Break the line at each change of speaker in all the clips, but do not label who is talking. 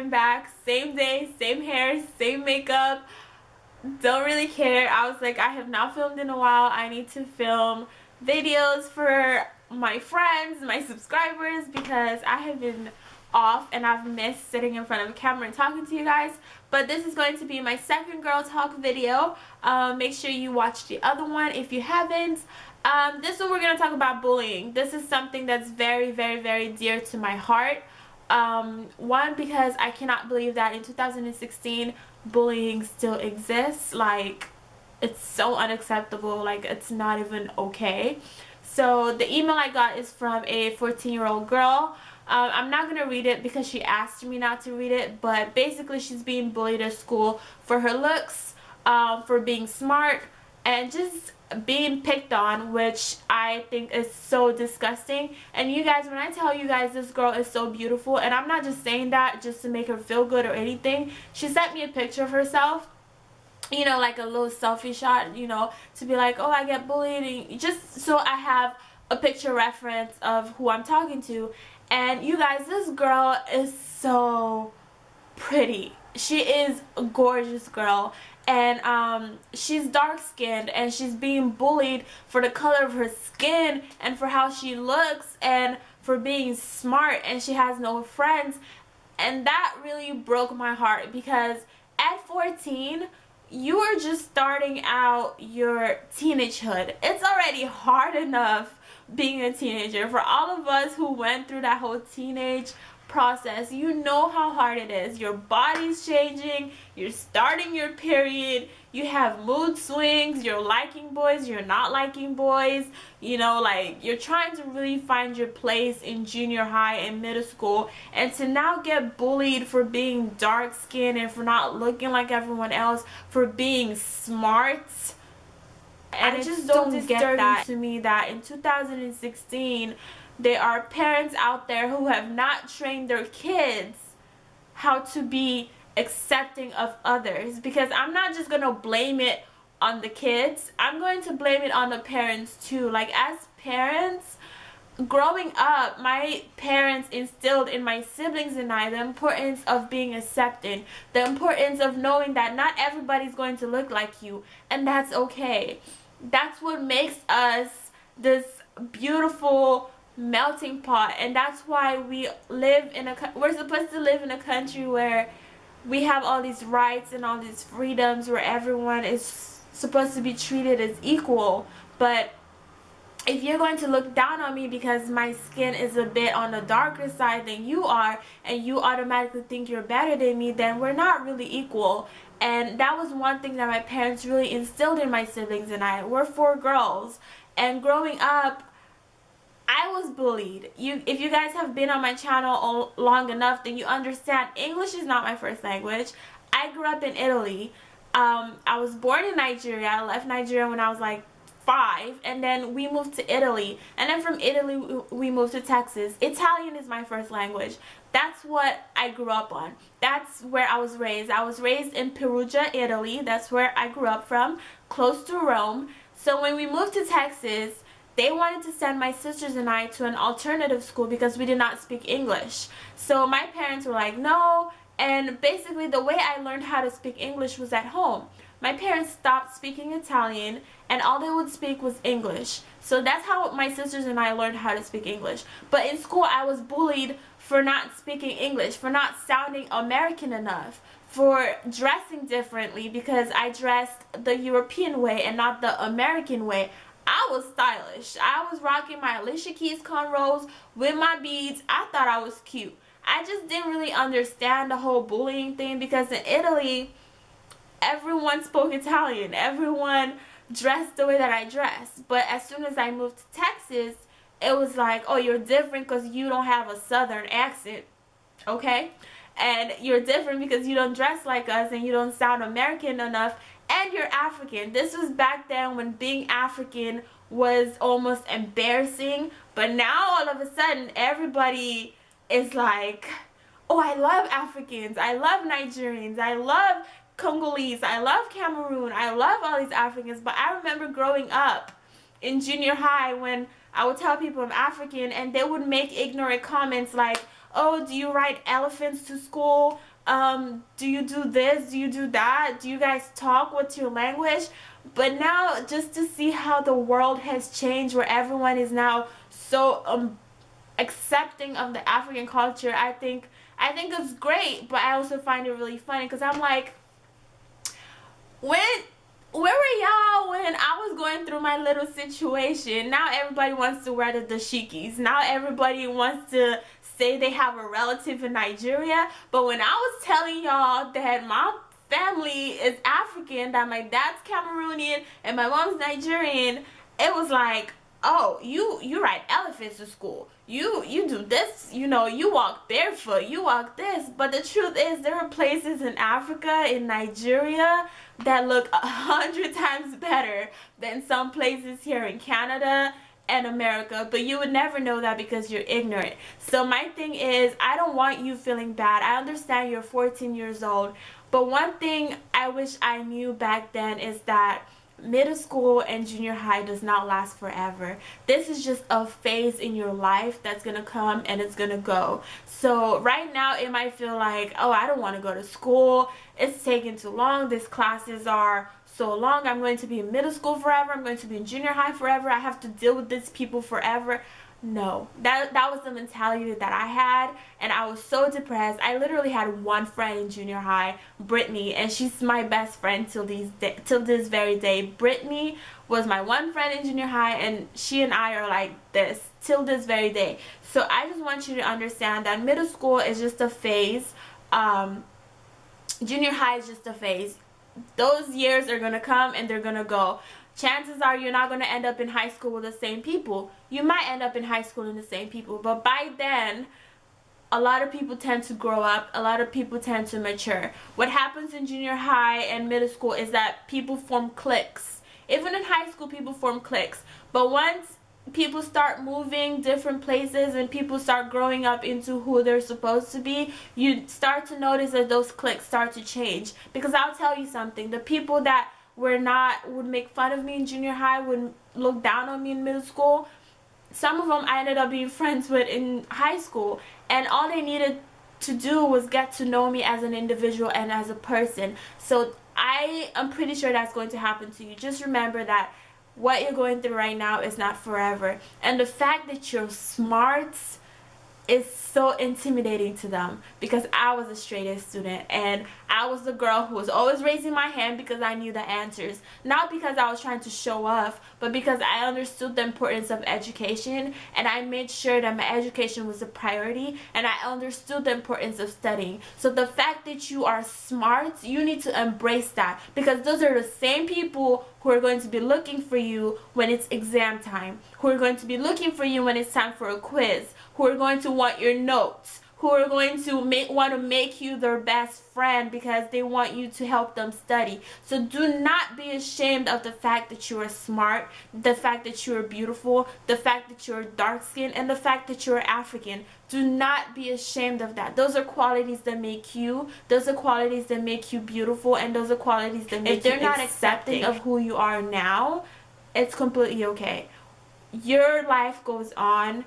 I'm back. Same day, same hair, same makeup. Don't really care. I was like, I have not filmed in a while. I need to film videos for my friends, my subscribers, because I have been off and I've missed sitting in front of a camera and talking to you guys. But this is going to be my second girl talk video. Make sure you watch the other one if you haven't. This one we're going to talk about bullying. This is something that's very, very, very dear to my heart. One, because I cannot believe that in 2016 bullying still exists. Like, it's so unacceptable. Like, it's not even okay. So the email I got is from a 14-year-old girl. I'm not gonna read it because she asked me not to read it, but basically she's being bullied at school for her looks, for being smart, and just being picked on, which I think is so disgusting. And you guys, when I tell you guys this girl is so beautiful, and I'm not just saying that just to make her feel good or anything, she sent me a picture of herself, you know, like a little selfie shot, you know, to be like, oh, I get bullied, and just so I have a picture reference of who I'm talking to. And you guys, this girl is so pretty. She is a gorgeous girl, and she's dark skinned, and she's being bullied for the color of her skin and for how she looks and for being smart, and she has no friends. And that really broke my heart, because at 14 you are just starting out your teenagehood. It's already hard enough being a teenager. For all of us who went through that whole teenage process, you know how hard it is. Your body's changing, you're starting your period, you have mood swings, you're liking boys, you're not liking boys, you know, like, you're trying to really find your place in junior high and middle school, and to now get bullied for being dark skinned and for not looking like everyone else, for being smart. And I just don't get that to me, that in 2016 there are parents out there who have not trained their kids how to be accepting of others. Because I'm not just going to blame it on the kids, I'm going to blame it on the parents too. Like, as parents, growing up, my parents instilled in my siblings and I the importance of being accepted, the importance of knowing that not everybody's going to look like you, and that's okay. That's what makes us this beautiful melting pot, and that's why we're supposed to live in a country where we have all these rights and all these freedoms, where everyone is supposed to be treated as equal. But if you're going to look down on me because my skin is a bit on the darker side than you are, and you automatically think you're better than me, then we're not really equal. And that was one thing that my parents really instilled in my siblings and I. We're 4 girls, and growing up, I was bullied. If you guys have been on my channel long enough, then you understand English is not my first language. I grew up in Italy. I was born in Nigeria. I left Nigeria when I was like 5, and then we moved to Italy, and then from Italy we moved to Texas. Italian is my first language. That's what I grew up on. That's where I was raised. I was raised in Perugia, Italy. That's where I grew up from, close to Rome. So when we moved to Texas, they wanted to send my sisters and I to an alternative school because we did not speak English. So my parents were like, no, and basically the way I learned how to speak English was at home. My parents stopped speaking Italian, and all they would speak was English. So that's how my sisters and I learned how to speak English. But in school, I was bullied for not speaking English, for not sounding American enough, for dressing differently because I dressed the European way and not the American way. I was stylish. I was rocking my Alicia Keys cornrows with my beads. I thought I was cute. I just didn't really understand the whole bullying thing, because in Italy, everyone spoke Italian. Everyone dressed the way that I dressed. But as soon as I moved to Texas, it was like, oh, you're different because you don't have a southern accent, okay? And you're different because you don't dress like us and you don't sound American enough, and you're African. This was back then when being African was almost embarrassing. But now all of a sudden everybody is like, oh, I love Africans, I love Nigerians, I love Congolese, I love Cameroon, I love all these Africans. But I remember growing up in junior high when I would tell people I'm African, and they would make ignorant comments like, oh, do you ride elephants to school? Do you do this? Do you do that? Do you guys talk? What's your language? But now, just to see how the world has changed, where everyone is now so accepting of the African culture, I think it's great. But I also find it really funny because I'm like, where were y'all when I was going through my little situation? Now everybody wants to wear the dashikis. Now everybody wants to say they have a relative in Nigeria. But when I was telling y'all that my family is African, that my dad's Cameroonian and my mom's Nigerian, it was like, oh, you ride elephants to school. You do this, you know, you walk barefoot, you walk this. But the truth is, there are places in Africa, in Nigeria, that look 100 times better than some places here in Canada and America. But you would never know that because you're ignorant. So my thing is, I don't want you feeling bad. I understand you're 14 years old. But one thing I wish I knew back then is that middle school and junior high does not last forever. This is just a phase in your life that's gonna come and it's gonna go. So right now it might feel like, oh, I don't want to go to school, it's taking too long, these classes are so long, I'm going to be in middle school forever, I'm going to be in junior high forever, I have to deal with these people forever. No, that was the mentality that I had, and I was so depressed. I literally had one friend in junior high, Brittany, and she's my best friend till this very day. Brittany was my one friend in junior high, and she and I are like this till this very day. So I just want you to understand that middle school is just a phase. Junior high is just a phase. Those years are gonna come and they're gonna go. Chances are you're not going to end up in high school with the same people. You might end up in high school with the same people, but by then, a lot of people tend to grow up. A lot of people tend to mature. What happens in junior high and middle school is that people form cliques. Even in high school, people form cliques. But once people start moving different places and people start growing up into who they're supposed to be, you start to notice that those cliques start to change. Because I'll tell you something, the people that would make fun of me in junior high, would look down on me in middle school, some of them I ended up being friends with in high school, and all they needed to do was get to know me as an individual and as a person. So I am pretty sure that's going to happen to you. Just remember that what you're going through right now is not forever, and the fact that you're smart is so intimidating to them, because I was a straight A student and I was the girl who was always raising my hand because I knew the answers, not because I was trying to show off, but because I understood the importance of education, and I made sure that my education was a priority, and I understood the importance of studying. So the fact that you are smart, you need to embrace that, because those are the same people who are going to be looking for you when it's exam time, who are going to be looking for you when it's time for a quiz, who are going to want your notes, who are going to want to make you their best friend because they want you to help them study. So do not be ashamed of the fact that you are smart, the fact that you are beautiful, the fact that you are dark skinned, and the fact that you are African. Do not be ashamed of that. Those are qualities that make you. Those are qualities that make you beautiful, and those are qualities that make you accepting. If they're not accepting of who you are now, it's completely okay. Your life goes on.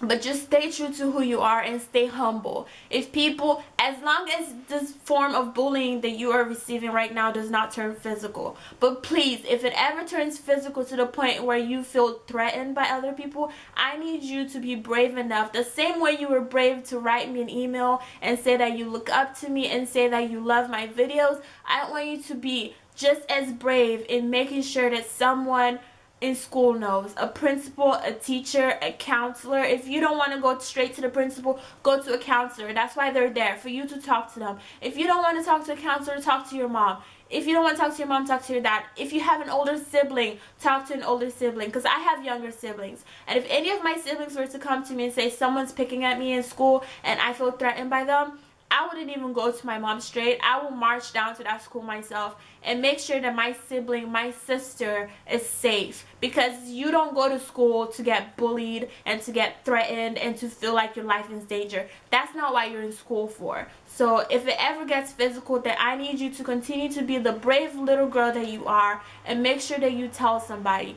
But just stay true to who you are and stay humble. If people, as long as this form of bullying that you are receiving right now does not turn physical. But please, if it ever turns physical to the point where you feel threatened by other people, I need you to be brave enough. The same way you were brave to write me an email and say that you look up to me and say that you love my videos, I want you to be just as brave in making sure that someone in school knows, a principal, a teacher, a counselor. If you don't want to go straight to the principal, go to a counselor. That's why they're there, for you to talk to them. If you don't want to talk to a counselor, talk to your mom. If you don't want to talk to your mom, talk to your dad. If you have an older sibling, talk to an older sibling, because I have younger siblings. And if any of my siblings were to come to me and say someone's picking at me in school and I feel threatened by them, I wouldn't even go to my mom straight. I will march down to that school myself and make sure that my sibling, my sister, is safe. Because you don't go to school to get bullied and to get threatened and to feel like your life is in danger. That's not why you're in school for. So if it ever gets physical, then I need you to continue to be the brave little girl that you are, and make sure that you tell somebody.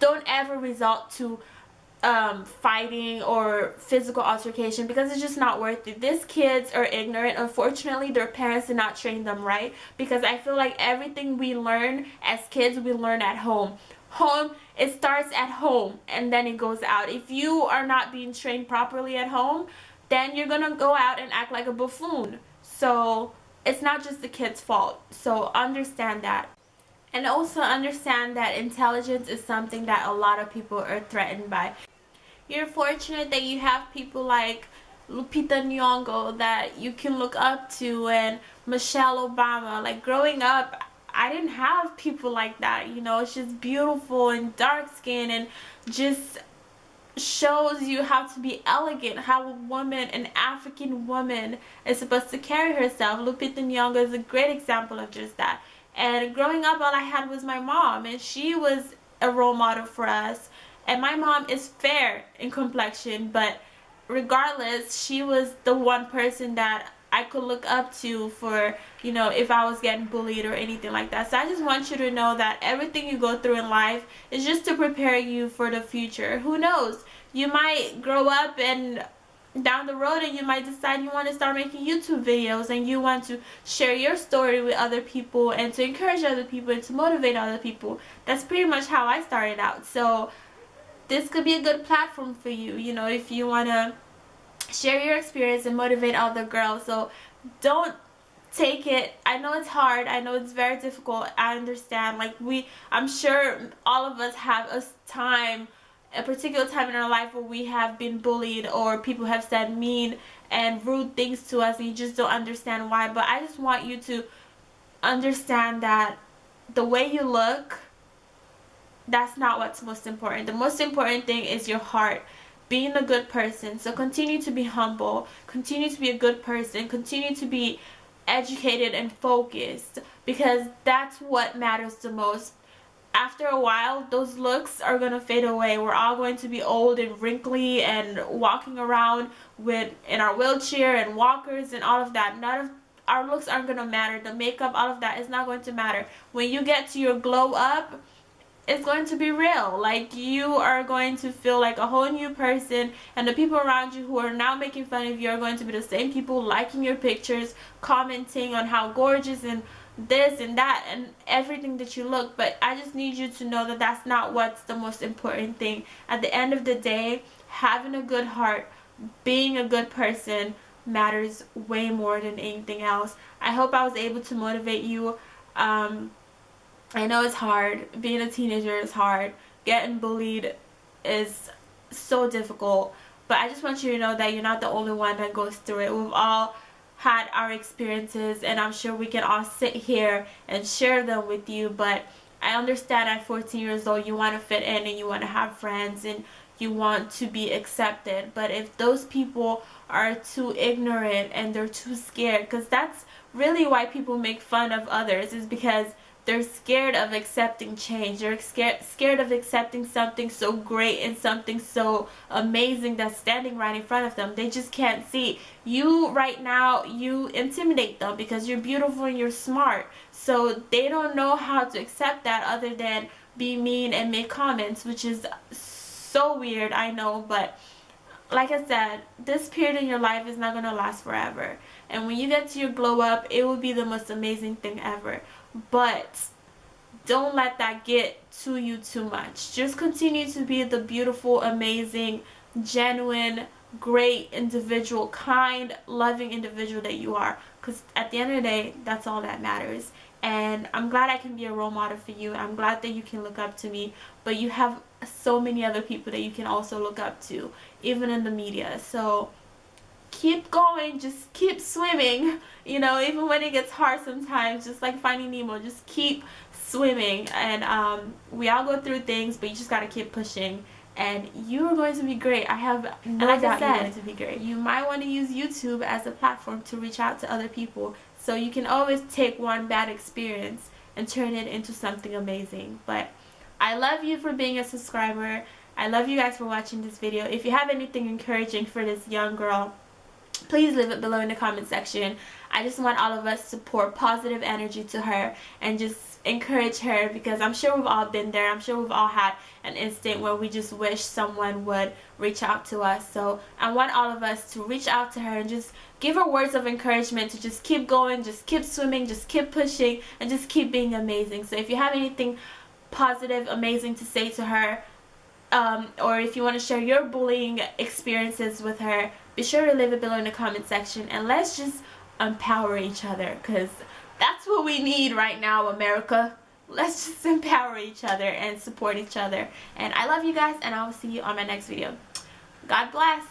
Don't ever resort to fighting or physical altercation, because it's just not worth it. These kids are ignorant. Unfortunately, their parents did not train them right, because I feel like everything we learn as kids, we learn at home. It starts at home and then it goes out. If you are not being trained properly at home, then you're gonna go out and act like a buffoon. So it's not just the kid's fault. So understand that. And also understand that intelligence is something that a lot of people are threatened by. You're fortunate that you have people like Lupita Nyong'o that you can look up to, and Michelle Obama. Like, growing up, I didn't have people like that, you know. It's just beautiful and dark skin, and just shows you how to be elegant, how a woman, an African woman, is supposed to carry herself. Lupita Nyong'o is a great example of just that. And growing up, all I had was my mom, and she was a role model for us. And my mom is fair in complexion, but regardless, she was the one person that I could look up to for, you know, if I was getting bullied or anything like that. So I just want you to know that everything you go through in life is just to prepare you for the future. Who knows? You might grow up and down the road, and you might decide you want to start making YouTube videos, and you want to share your story with other people and to encourage other people and to motivate other people. That's pretty much how I started out. So this could be a good platform for you, you know, if you want to share your experience and motivate other girls. So don't take it. I know it's hard. I know it's very difficult. I understand. Like, I'm sure all of us have a particular time in our life where we have been bullied, or people have said mean and rude things to us, and you just don't understand why. But I just want you to understand that the way you look, that's not what's most important. The most important thing is your heart, being a good person. So continue to be humble, continue to be a good person, continue to be educated and focused, because that's what matters the most. After a while, those looks are going to fade away. We're all going to be old and wrinkly and walking around in our wheelchair and walkers and all of that. None of our looks aren't going to matter. The makeup, all of that is not going to matter. When you get to your glow up, it's going to be real. Like, you are going to feel like a whole new person, and the people around you who are now making fun of you are going to be the same people liking your pictures, commenting on how gorgeous and this and that and everything that you look. But I just need you to know that that's not what's the most important thing. At the end of the day, having a good heart, being a good person matters way more than anything else. I hope I was able to motivate you. I know it's hard. Being a teenager is hard. Getting bullied is so difficult. But I just want you to know that you're not the only one that goes through it. We've all had our experiences, and I'm sure we can all sit here and share them with you. But I understand at 14 years old you want to fit in, and you want to have friends, and you want to be accepted. But if those people are too ignorant and they're too scared, because that's really why people make fun of others, is because they're scared of accepting change. They're scared of accepting something so great and something so amazing that's standing right in front of them. They just can't see. You right now, you intimidate them because you're beautiful and you're smart. So they don't know how to accept that other than be mean and make comments, which is so weird, I know. But like I said, this period in your life is not going to last forever. And when you get to your glow up, it will be the most amazing thing ever. But don't let that get to you too much. Just continue to be the beautiful, amazing, genuine, great individual, kind, loving individual that you are. Because at the end of the day, that's all that matters. And I'm glad I can be a role model for you. I'm glad that you can look up to me. But you have so many other people that you can also look up to, even in the media. So keep going, just keep swimming, you know, even when it gets hard sometimes, just like Finding Nemo, just keep swimming. And we all go through things, but you just gotta keep pushing, and you are going to be great. I have no doubt you're going to be great. You might want to use YouTube as a platform to reach out to other people, so you can always take one bad experience and turn it into something amazing. But I love you for being a subscriber. I love you guys for watching this video. If you have anything encouraging for this young girl, please leave it below in the comment section. I just want all of us to pour positive energy to her and just encourage her, because I'm sure we've all been there. I'm sure we've all had an instant where we just wish someone would reach out to us. So I want all of us to reach out to her and just give her words of encouragement to just keep going, just keep swimming, just keep pushing, and just keep being amazing. So if you have anything positive, amazing to say to her, or if you want to share your bullying experiences with her, be sure to leave it below in the comment section, and let's just empower each other, because that's what we need right now, America. Let's just empower each other and support each other. And I love you guys, and I will see you on my next video. God bless.